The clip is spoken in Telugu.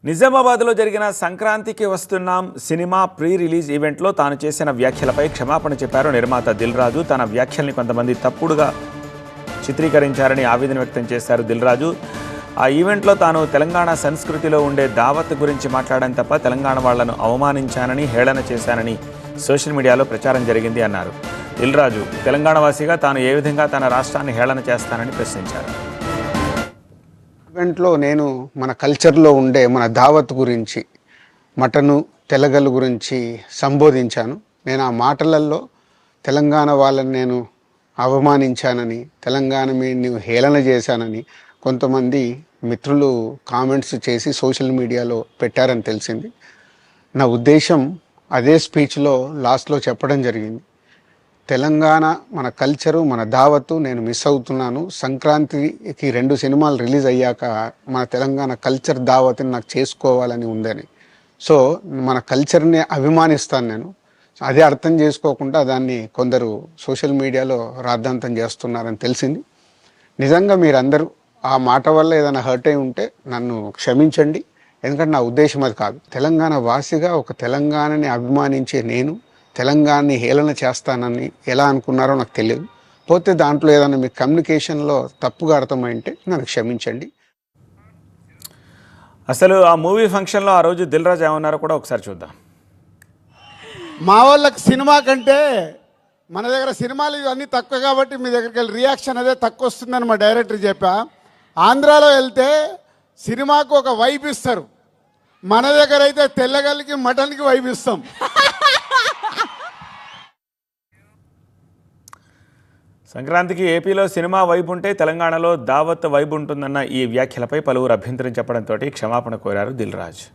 నిజామాబాద్లో జరిగిన సంక్రాంతికి వస్తున్నాం సినిమా ప్రీ రిలీజ్ ఈవెంట్లో తాను చేసిన వ్యాఖ్యలపై క్షమాపణ చెప్పారు నిర్మాత దిల్ రాజు. తన వ్యాఖ్యల్ని కొంతమంది తప్పుడుగా చిత్రీకరించారని ఆవేదన వ్యక్తం చేశారు దిల్ రాజు. ఆ ఈవెంట్లో తాను తెలంగాణ సంస్కృతిలో ఉండే దావత్ గురించి మాట్లాడాను తప్ప తెలంగాణ వాళ్లను అవమానించానని, హేళన చేశానని సోషల్ మీడియాలో ప్రచారం జరిగింది అన్నారు. దిల్ రాజు తెలంగాణ వాసిగా తాను ఏ విధంగా తన రాష్ట్రాన్ని హేళన చేస్తానని ప్రశ్నించారు. ఈవెంట్లో నేను మన కల్చర్లో ఉండే మన దావత్ గురించి, మటను, తెలగల గురించి సంబోధించాను. నేను ఆ మాటలలో తెలంగాణ వాళ్ళని నేను అవమానించానని, తెలంగాణ మీద హేళన చేశానని కొంతమంది మిత్రులు కామెంట్స్ చేసి సోషల్ మీడియాలో పెట్టారని తెలిసింది. నా ఉద్దేశం అదే స్పీచ్లో లాస్ట్లో చెప్పడం జరిగింది. తెలంగాణ మన కల్చరు, మన దావత్తు నేను మిస్ అవుతున్నాను. సంక్రాంతికి 2 సినిమాలు రిలీజ్ అయ్యాక మన తెలంగాణ కల్చర్ దావత్ని నాకు చేసుకోవాలని ఉందని. సో మన కల్చర్ని అభిమానిస్తాను నేను. అదే అర్థం చేసుకోకుండా దాన్ని కొందరు సోషల్ మీడియాలో రాద్ధాంతం చేస్తున్నారని తెలిసింది. నిజంగా మీరందరూ ఆ మాట వల్ల ఏదైనా హర్ట్ అయి ఉంటే నన్ను క్షమించండి. ఎందుకంటే నా ఉద్దేశం అది కాదు. తెలంగాణ వాసిగా ఒక తెలంగాణని అభిమానించే నేను తెలంగాణని హేళన చేస్తానని ఎలా అనుకున్నారో నాకు తెలియదు. పోతే దాంట్లో ఏదైనా మీ కమ్యూనికేషన్లో తప్పుగా అర్థమైంటే నన్ను క్షమించండి. అసలు ఆ మూవీ ఫంక్షన్లో ఆ రోజు దిల్ రాజు ఏమన్నారో కూడా ఒకసారి చూద్దాం. మా వాళ్ళకి సినిమా కంటే మన దగ్గర సినిమాలు ఇవన్నీ తక్కువ కాబట్టి మీ దగ్గరికి వెళ్ళి రియాక్షన్ అదే తక్కువ వస్తుందని మా డైరెక్టర్ చెప్పా. ఆంధ్రాలో వెళ్తే సినిమాకు ఒక వైబ్ ఇస్తారు, మన దగ్గర అయితే తెల్లగల్లికి మటన్కి వైబ్ ఇస్తాం. సంక్రాంతికి ఏపీలో సినిమా వైబు ఉంటే తెలంగాణలో దావత్ వైబు ఉంటుందన్న ఈ వ్యాఖ్యలపై పలువురు అభ్యంతరం చెప్పడంతో క్షమాపణ కోరారు దిల్ రాజు.